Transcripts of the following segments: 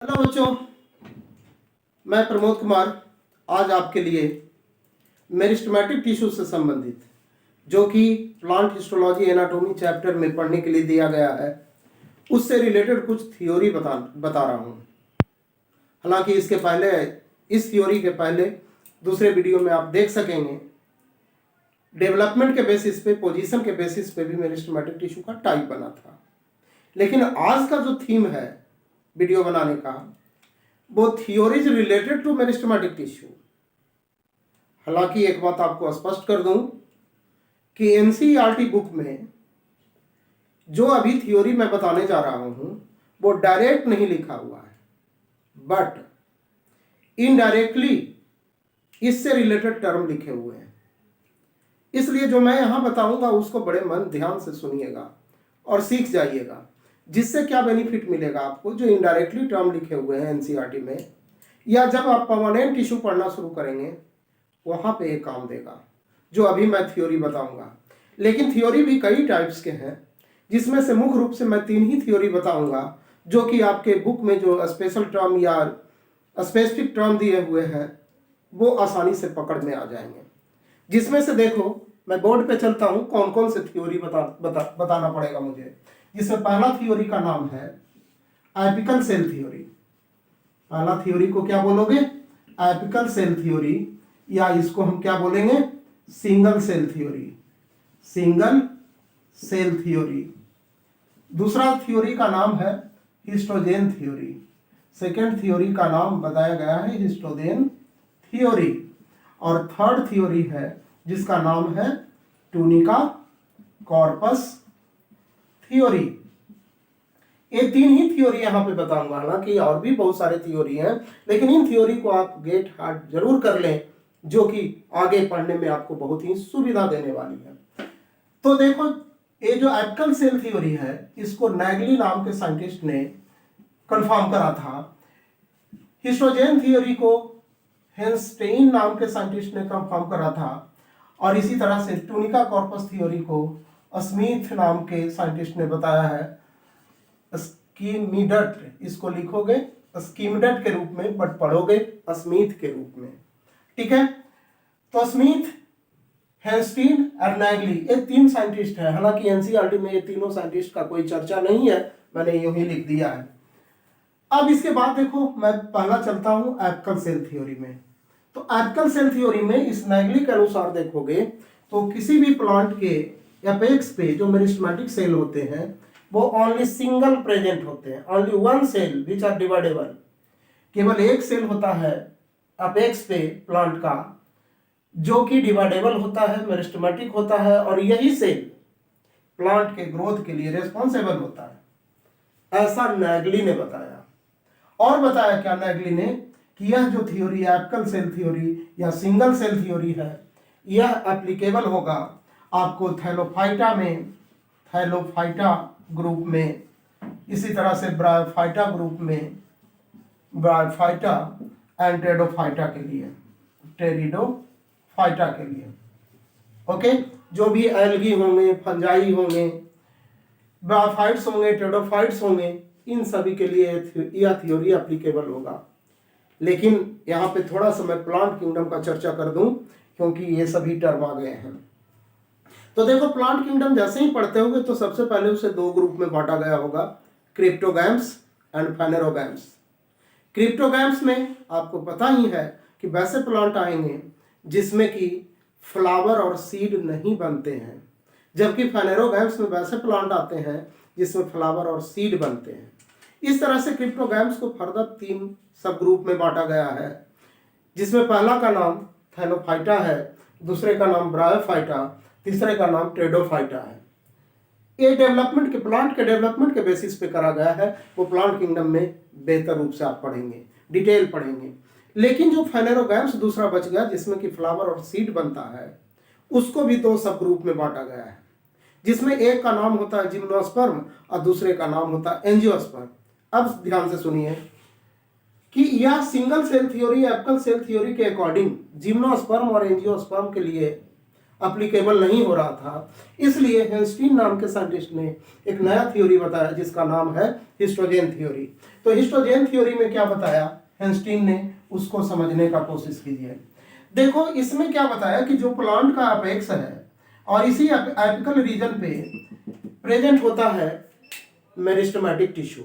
Hello बच्चों, मैं प्रमोद कुमार आज आपके लिए मेरिस्टेमेटिक टिश्यू से संबंधित जो कि प्लांट हिस्टोलॉजी एनाटॉमी चैप्टर में पढ़ने के लिए दिया गया है उससे रिलेटेड कुछ थ्योरी बता रहा हूँ। हालांकि इसके पहले इस थ्योरी के पहले दूसरे वीडियो में आप देख सकेंगे डेवलपमेंट के बेसिस पे, पोजीशन के बेसिस पे भी मेरिस्टेमेटिक टिश्यू का टाइप बना था। लेकिन आज का जो थीम है वीडियो बनाने का वो theories related to meristematic tissue. हालांकि एक बात आपको स्पष्ट कर दूं कि एनसीईआरटी बुक में जो अभी थ्योरी मैं बताने जा रहा हूं वो डायरेक्ट नहीं लिखा हुआ है, बट इनडायरेक्टली इससे रिलेटेड टर्म लिखे हुए हैं। इसलिए जो मैं यहां बताऊंगा उसको बड़े मन ध्यान से सुनिएगा और सीख जाइएगा, जिससे क्या बेनिफिट मिलेगा आपको। जो इनडायरेक्टली टर्म लिखे हुए हैं एनसीईआरटी में या जब आप परमानेंट टिश्यू पढ़ना शुरू करेंगे वहां पे एक काम देगा जो अभी मैं थ्योरी बताऊंगा। लेकिन थ्योरी भी कई टाइप्स के हैं, जिसमें से मुख्य रूप से मैं 3 ही थ्योरी बताऊंगा जो कि आपके बुक में जो स्पेशल टर्म या स्पेसिफिक टर्म दिए हुए हैं वो आसानी से पकड़ में आ जाएंगे। जिसमें से देखो, मैं बोर्ड पे चलता हूं कौन कौन से थ्योरी बताना पड़ेगा मुझे। जिसमें पहला थ्योरी का नाम है एपिकल सेल थ्योरी। पहला थ्योरी को क्या बोलोगे? एपिकल सेल थ्योरी, या इसको हम क्या बोलेंगे? Single cell theory. Single cell theory. दूसरा थ्योरी का नाम है हिस्टोजेन थ्योरी। सेकेंड थ्योरी का नाम बताया गया है हिस्टोजेन थ्योरी। और थर्ड थ्योरी है जिसका नाम है टूनिका कॉर्पस थ्योरी। ये 3 ही थ्योरी यहाँ पे बताऊंगा। हालांकि और भी बहुत सारे थ्योरी हैं, लेकिन इन थ्योरी को आप गेट हार्ट जरूर कर लें, जो कि आगे पढ़ने में आपको बहुत ही सुविधा देने वाली है। तो देखो, ये जो एपिकल सेल थ्योरी है इसको नैगली नाम के साइंटिस्ट ने कंफर्म करा था। हिस्टोजेन थ्योरी को हेंस्टेइन नाम के साइंटिस्ट ने कंफर्म करा था। और इसी तरह से टूनिका कॉर्पस थ्योरी को स्मिथ नाम के साइंटिस्ट ने बताया है। स्कीमिडट, इसको लिखोगे स्कीमिडट के रूप में, बट पढ़ोगे स्मिथ के रूप में, ठीक है। तो स्मिथ, हेंस्टीन और नैगली, ये 3 साइंटिस्ट हैं। हालांकि एनसीईआरटी में ये तीनों साइंटिस्ट का कोई चर्चा नहीं है, मैंने यूं ही लिख दिया है। अब इसके बाद देखो, मैं पहला चलता हूं एपिकल सेल थ्योरी में। तो एपिकल सेल थ्योरी में इस नैगली के अनुसार देखोगे तो किसी भी प्लांट के एपेक्स पे जो मेरिस्टेमेटिक सेल होते हैं वो ओनली सिंगल प्रेजेंट होते हैं। Only one cell which are dividable. केवल एक सेल होता है अपेक्स पे प्लांट का जो कि डिवाइडेबल होता है, मेरिस्टेमेटिक होता है, और यही सेल प्लांट के ग्रोथ के लिए रेस्पॉन्सिबल होता है। ऐसा नैगली ने बताया। और बताया क्या नैगली ने कि यह जो थ्योरी एपिकल सेल थ्योरी या सिंगल सेल थ्योरी है यह एप्लीकेबल होगा आपको थैलोफाइटा में, थैलोफाइटा ग्रुप में, इसी तरह से ब्रायोफाइटा ग्रुप में, ब्रायोफाइटा एंड टेरिडोफाइटा के लिए, टेरिडोफाइटा के लिए। ओके, जो भी एल्गी होंगे, फंजाई होंगे, ब्रायोफाइट्स होंगे, टेरिडोफाइट्स होंगे, इन सभी के लिए यह थ्योरी एप्लीकेबल होगा। लेकिन यहाँ पे थोड़ा सा मैं प्लांट किंगडम का चर्चा कर दूं क्योंकि ये सभी टर्म आ गए हैं। तो देखो, प्लांट किंगडम जैसे ही पढ़ते होगे तो सबसे पहले उसे 2 ग्रुप में बांटा गया होगा, क्रिप्टोगैम्स एंड फेनेरोगैम्स। क्रिप्टोगैम्स में आपको पता ही है कि वैसे प्लांट आएंगे जिसमें कि फ्लावर और सीड नहीं बनते हैं, जबकि फेनेरोगैम्स में वैसे प्लांट आते हैं जिसमें फ्लावर और सीड बनते हैं। इस तरह से क्रिप्टोगैम्स को फर्दर 3 सब ग्रुप में बांटा गया है, जिसमें पहला का नाम थैलोफाइटा है, दूसरे का नाम ब्रायोफाइटा, तीसरे का नाम टेरिडोफाइटा है। ये डेवलपमेंट के, प्लांट के डेवलपमेंट के बेसिस पे करा गया है। वो प्लांट किंगडम में बेहतर रूप से आप पढ़ेंगे, डिटेल पढ़ेंगे। लेकिन जो फेनेरोगैम्स दूसरा बच गया जिसमें कि फ्लावर और सीड बनता है, उसको भी 2 सब ग्रुप में बांटा गया है, जिसमें एक का नाम होता है जिम्नोस्पर्म और दूसरे का नाम होता है एंजियोस्पर्म। अब ध्यान से सुनिए कि यह single cell theory, apical cell theory के अकॉर्डिंग जिम्नोस्पर्म और एंजियोस्पर्म के लिए अप्लीकेबल नहीं हो रहा था, इसलिए हेंस्टीन नाम के साइंटिस्ट ने एक नया थ्योरी बताया जिसका नाम है हिस्टोजेन थ्योरी। तो हिस्टोजेन थ्योरी में क्या बताया हेंस्टीन ने, उसको समझने का कोशिश कीजिए। देखो इसमें क्या बताया कि जो प्लांट का अपेक्स है और इसी एपिकल रीजन पे प्रेजेंट होता है मेरिस्टेमेटिक टिश्यू।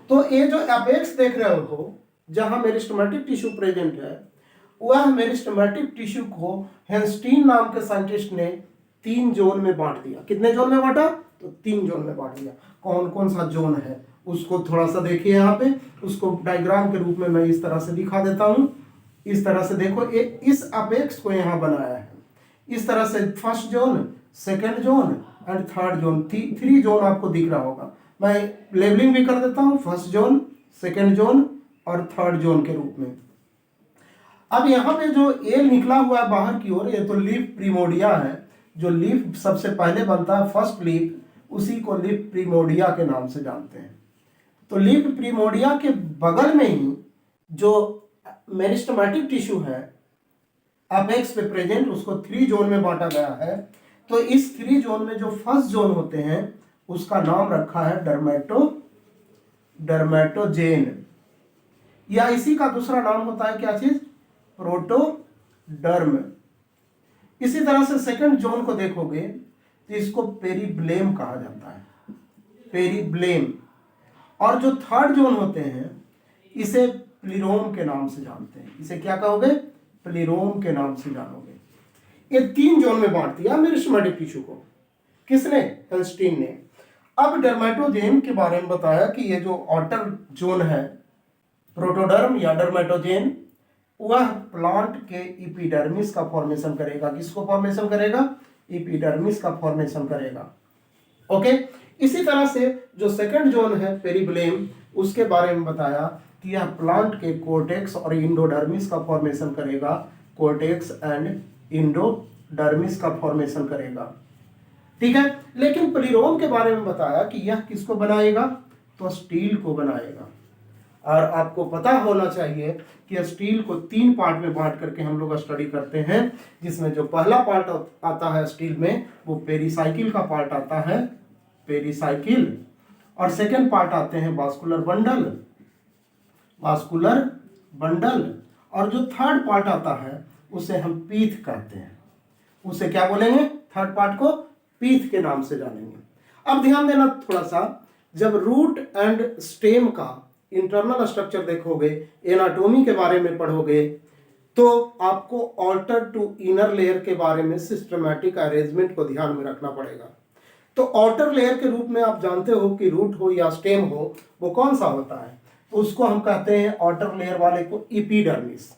तो ये जो अपेक्स देख रहे हो जहां मेरिस्टेमेटिक टिश्यू प्रेजेंट है, वह मेरिस्टेमेटिक टिश्यू को हेंस्टीन नाम के साइंटिस्ट ने 3 जोन में बांट दिया। कितने जोन में बांटा? तो 3 जोन में बांट दिया। कौन कौन सा जोन है उसको थोड़ा सा देखिए यहाँ पे, उसको डायग्राम के रूप में मैं इस तरह से दिखा देता हूँ। इस तरह से देखो, इस अपेक्स को यहाँ बनाया है इस तरह से, first zone, second zone and third zone, 3 zone आपको दिख रहा होगा। मैं लेबलिंग भी कर देता हूँ, फर्स्ट जोन, सेकेंड जोन और थर्ड जोन के रूप में। अब यहाँ पे जो ए निकला हुआ है बाहर की ओर, ये तो लीफ प्रिमोडिया है। जो लीफ सबसे पहले बनता है, फर्स्ट लीफ, उसी को लीफ प्रिमोडिया के नाम से जानते हैं। तो लीफ प्रिमोडिया के बगल में ही जो मेरिस्टेमेटिक टिश्यू है अपेक्स पे प्रेजेंट, उसको 3 जोन में बांटा गया है। तो इस 3 जोन में जो फर्स्ट जोन होते हैं उसका नाम रखा है डर्मेटोजेन, या इसी का दूसरा नाम होता है क्या चीज? प्रोटोडर्म। इसी तरह से सेकंड जोन को देखोगे तो इसको पेरिब्लेम कहा जाता है, पेरिब्लेम। और जो थर्ड जोन होते हैं इसे प्लीरोम के नाम से जानते हैं। इसे क्या कहोगे? प्लीरोम के नाम से जानोगे। ये 3 जोन में बांट दिया मेरिस्टेमेटिक टिश्यू को। किसने? हेंस्टीन ने। अब डर्मेटोजेन के बारे में बताया कि ये जो आउटर जोन है प्रोटोडर्म या डर्मेटोजेन, वह प्लांट के इपिडर्मिस का फॉर्मेशन करेगा। किसको फॉर्मेशन करेगा? इपिडर्मिस का फॉर्मेशन करेगा। ओके। इसी तरह से जो सेकंड जोन है पेरिब्लेम, उसके बारे में बताया कि यह प्लांट के कोर्टेक्स और इंडोडर्मिस का फॉर्मेशन करेगा। कोर्टेक्स एंड इंडोडर्मिस का फॉर्मेशन करेगा, ठीक है। लेकिन प्लीरोम के बारे में बताया कि यह किसको बनाएगा? तो स्टील को बनाएगा। और आपको पता होना चाहिए कि स्टील को 3 पार्ट में बांट करके हम लोग स्टडी करते हैं, जिसमें जो पहला पार्ट आता है स्टील में वो पेरिसाइकिल का पार्ट आता है, पेरिसाइकिल। और सेकेंड पार्ट आते हैं वास्कुलर बंडल, वास्कुलर बंडल। और जो थर्ड पार्ट आता है उसे हम पीथ कहते हैं। उसे क्या बोलेंगे? थर्ड पार्ट को पीथ के नाम से जानेंगे। अब ध्यान देना थोड़ा सा, जब रूट एंड स्टेम का इंटरनल स्ट्रक्चर देखोगे, एनाटॉमी के बारे में पढ़ोगे, तो आपको आउटर टू इनर लेयर के बारे में सिस्टमैटिक अरेंजमेंट को ध्यान में रखना पड़ेगा। तो आउटर लेयर के रूप में आप जानते हो कि रूट हो या स्टेम हो, वो कौन सा होता है? तो उसको हम कहते हैं आउटर लेयर वाले को एपिडर्मिस।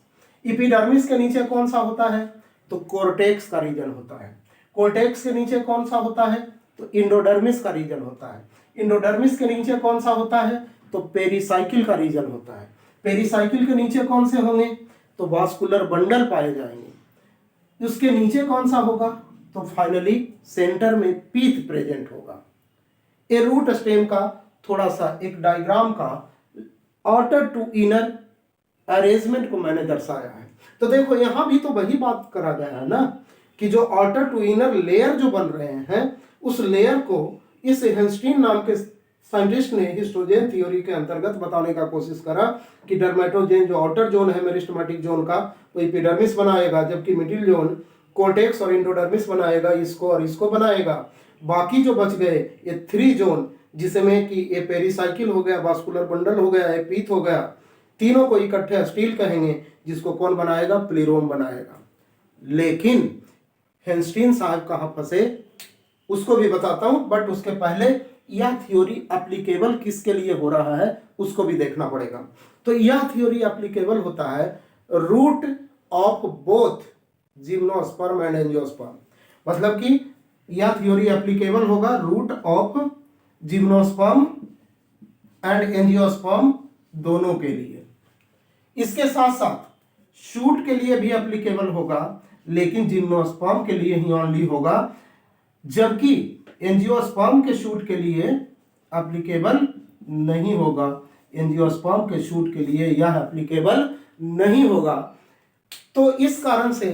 एपिडर्मिस के नीचे कौन सा होता है? तो कोर्टेक्स का रीजन होता है। कोर्टेक्स के नीचे कौन सा होता है? तो इंडोडर्मिस का रीजन होता है। इंडोडर्मिस के नीचे कौन सा होता है? तो पेरिसाइकिल का रीजन होता है। पेरिसाइकिल के नीचे कौन से होंगे? तो वास्कुलर बंडल पाए जाएंगे। उसके नीचे कौन सा होगा? तो फाइनली सेंटर में पीथ प्रेजेंट होगा। ए रूट स्टेम का थोड़ा सा एक डायग्राम का आउटर टू इनर अरेंजमेंट को मैंने दर्शाया है। तो देखो यहां भी तो वही बात करा गया है ना, कि जो आउटर टू इनर लेयर जो बन रहे हैं, उस लेयर को इस हेंस्टीन नाम के साइंटिस्ट ने हिस्टोजेन थ्योरी के अंतर्गत बताने का कोशिश करा कि डर्मेटोजेन जो आउटर जोन है मेरिस्टेमेटिक जोन का, वो एपिडर्मिस बनाएगा, जबकि मिडिल जोन कोर्टेक्स और इंडोडर्मिस बनाएगा, इसको और इसको बनाएगा। बाकी जो बच गए ये 3 जोन, जिसमें कि ये पेरिसाइकिल हो गया, वास्कुलर बंडल हो गया, पीथ हो गया, तीनों को इकट्ठे स्टील कहेंगे, जिसको कौन बनाएगा? प्लीरोम बनाएगा। लेकिन हेंस्टीन साहब कहाँ फंसे उसको भी बताता हूं, बट उसके पहले यह थ्योरी एप्लीकेबल किसके लिए हो रहा है उसको भी देखना पड़ेगा। तो यह थ्योरी एप्लीकेबल होता है root of both gymnosperm and angiosperm. मतलब कि यह थ्योरी एप्लीकेबल होगा root of gymnosperm and angiosperm दोनों के लिए। इसके साथ साथ शूट के लिए भी एप्लीकेबल होगा, लेकिन जिम्नोस्पर्म के लिए ही ओनली होगा, जबकि एंजियोस्पर्म के शूट के लिए एप्लीकेबल नहीं होगा। एंजियोस्पर्म के शूट के लिए यह एप्लीकेबल नहीं होगा। तो इस कारण से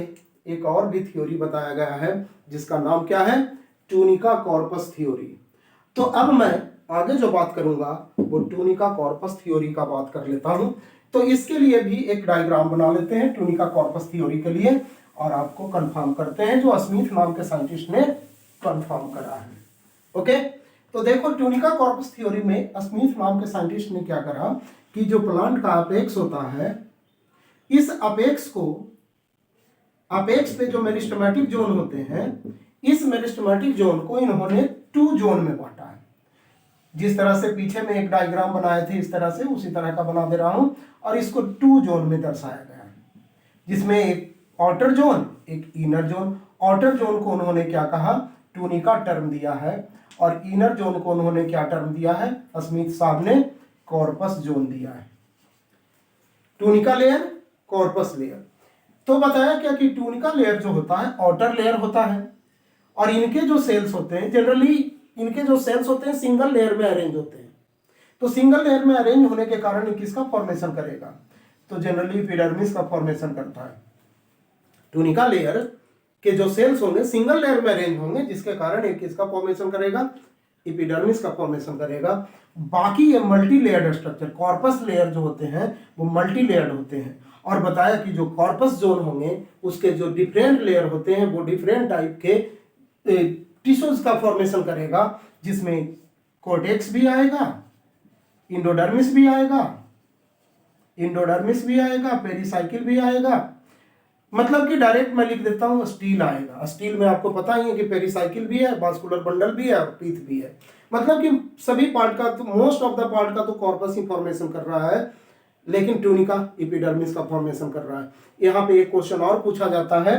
एक और भी थ्योरी बताया गया है जिसका नाम क्या है, ट्यूनिका कॉर्पस थ्योरी। तो अब मैं आगे जो बात करूंगा वो ट्यूनिका कॉर्पस थ्योरी का बात कर लेता हूं। तो इसके लिए भी एक डायग्राम बना लेते हैं ट्यूनिका कॉर्पस थ्योरी के लिए, और आपको कंफर्म करते हैं जो स्मिथ नाम के साइंटिस्ट ने कंफर्म करा है। ओके, तो देखो ट्यूनिका कॉर्पस थ्योरी में स्मिथ नाम के साइंटिस्ट ने क्या करा कि जो प्लांट का अपेक्स होता है, इस अपेक्स को, अपेक्स पे जो मेरिस्टेमेटिक जोन होते हैं, इस मेरिस्टेमेटिक जोन को इन्होंने 2 जोन में बांटा है। जिस तरह से पीछे में एक डायग्राम बनाए थे इस तरह से उसी तरह का बना दे रहा हूं, और इसको 2 जोन में दर्शाया गया है, जिसमें एक आउटर जोन, एक इनर जोन। आउटर जोन को उन्होंने क्या कहा, ट्यूनिका टर्म दिया है, और इनर जोन को उन्होंने क्या टर्म दिया है, स्मिथ साहब ने कॉर्पस जोन दिया है। Tunica layer, corpus layer. तो बताया क्या कि ट्यूनिका लेयर जो होता है आउटर लेयर होता है, और इनके जो सेल्स होते हैं जनरली, इनके जो सेल्स होते हैं सिंगल लेयर में अरेंज होते हैं। तो सिंगल लेयर में अरेंज होने के कारण ये किसका फॉर्मेशन करेगा, तो जनरली एपिडर्मिस का फॉर्मेशन करता है। ट्यूनिका लेयर के जो सेल्स होंगे सिंगल लेयर में अरेंज होंगे, जिसके कारण एक किसका फॉर्मेशन करेगा, एपिडर्मिस का फॉर्मेशन करेगा। बाकी ये multi layered structure, corpus layer जो होते हैं वो मल्टी लेयर्ड होते हैं। और बताया कि जो कॉर्पस जोन होंगे उसके जो डिफरेंट लेयर होते हैं वो डिफरेंट टाइप के टिश्यूज का फॉर्मेशन करेगा, जिसमें कोर्टेक्स भी आएगा, इंडोडर्मिस भी आएगा, पेरिसाइकिल भी आएगा। मतलब कि डायरेक्ट मैं लिख देता हूं स्टील आएगा। स्टील में आपको पता ही है कि पेरिसाइकिल भी है, वास्कुलर बंडल भी है और पीथ भी है। मतलब कि सभी पार्ट का, तो मोस्ट ऑफ द पार्ट का तो कॉर्पस ही फॉर्मेशन कर रहा है, लेकिन ट्यूनिका एपिडर्मिस का फॉर्मेशन कर रहा है। यहाँ पे एक क्वेश्चन और पूछा जाता है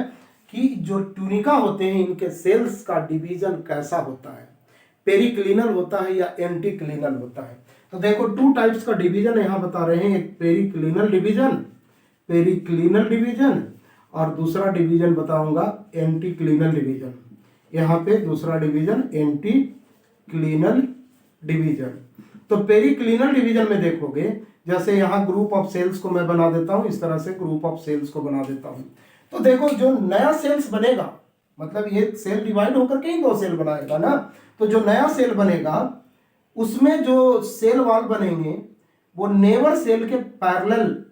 कि जो ट्यूनिका होते हैं इनके सेल्स का डिवीजन कैसा होता है, पेरिक्लिनल होता है या एंटीक्लिनल होता है। तो देखो 2 टाइप्स का डिवीजन यहाँ बता रहे हैं, एक पेरिक्लिनल डिवीजन, और दूसरा डिवीजन बताऊंगा एंटीक्लिनल डिवीजन। यहाँ पे दूसरा डिवीजन एंटीक्लिनल डिवीजन। तो पेरिक्लिनल डिवीजन में देखोगे, जैसे यहाँ ग्रुप ऑफ सेल्स को मैं बना देता हूँ, इस तरह से ग्रुप ऑफ सेल्स को बना देता हूँ। तो देखो जो नया सेल्स बनेगा, मतलब ये सेल डिवाइड होकर के ही 2 सेल बनाएगा ना, तो जो नया सेल बनेगा उसमें जो सेल वॉल बनेंगे वो नेबर सेल के पैरेलल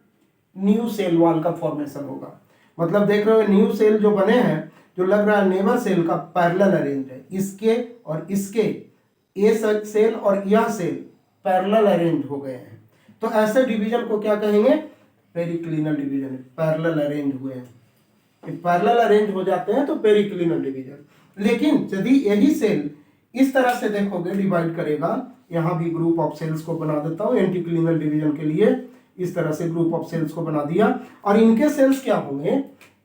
न्यू सेल वॉल का फॉर्मेशन होगा। मतलब देख रहे हो न्यू सेल जो बने हैं, जो लग रहा है नेबर सेल का पैरेलल अरेंज है, इसके और इसके, ये सेल और यह सेल पैरेलल अरेंज हो गए हैं। तो ऐसे डिवीजन को क्या कहेंगे, पेरिक्लिनल डिवीजन। पैरेलल अरेंज हुए हैं, पैरेलल अरेंज हो जाते हैं तो पेरिक्लिनल डिवीजन। लेकिन यदि यही सेल इस तरह से देखोगे डिवाइड करेगा, यहाँ भी ग्रुप ऑफ सेल्स को बना देता हूँ एंटीक्लिनल डिवीजन के लिए, इस तरह से ग्रुप ऑफ सेल्स को बना दिया। और इनके सेल्स क्या होंगे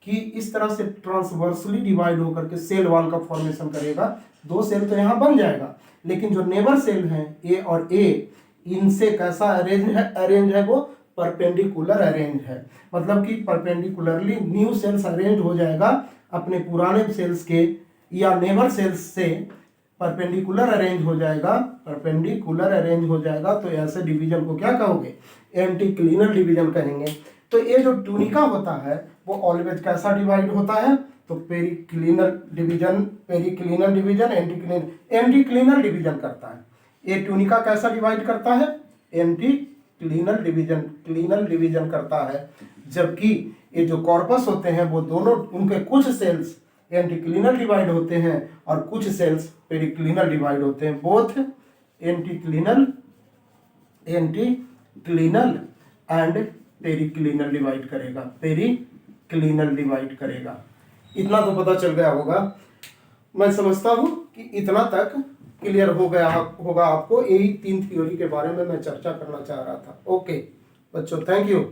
कि इस तरह से ट्रांसवर्सली डिवाइड होकर के सेल वॉल का फॉर्मेशन करेगा। 2 सेल तो यहाँ बन जाएगा, लेकिन जो नेबर सेल हैं ए और ए, इनसे कैसा अरेंज है वो परपेंडिकुलर अरेंज है। मतलब कि परपेंडिकुलरली न्यू सेल्स अरेंज हो जाएगा अपने पुराने सेल्स के या नेबर सेल्स से परपेंडिकुलर अरेंज हो जाएगा। तो ऐसे डिवीजन को क्या कहोगे, एंटीक्लिनल डिवीजन कहेंगे। तो ये जो ट्यूनिका होता है वो ऑलवेज कैसा डिवाइड होता है, तो पेरिक्लिनल डिवीजन, एंटीक्लिनल डिवीजन करता है। ये ट्यूनिका कैसा डिवाइड करता है, एंटीक्लिनल डिवीजन करता है। जबकि ये जो कॉर्पस होते हैं वो दोनों, उनके कुछ सेल्स एंटीक्लिनल डिवाइड होते हैं और कुछ सेल्स पेरिक्लिनल डिवाइड होते हैं। बोथ एंटीक्लिनल एंड पेरिक्लिनल डिवाइड करेगा। इतना तो पता चल गया होगा। मैं समझता हूं कि इतना तक क्लियर हो गया होगा आपको। यही 3 थ्योरी के बारे में मैं चर्चा करना चाह रहा था। ओके बच्चों, थैंक यू।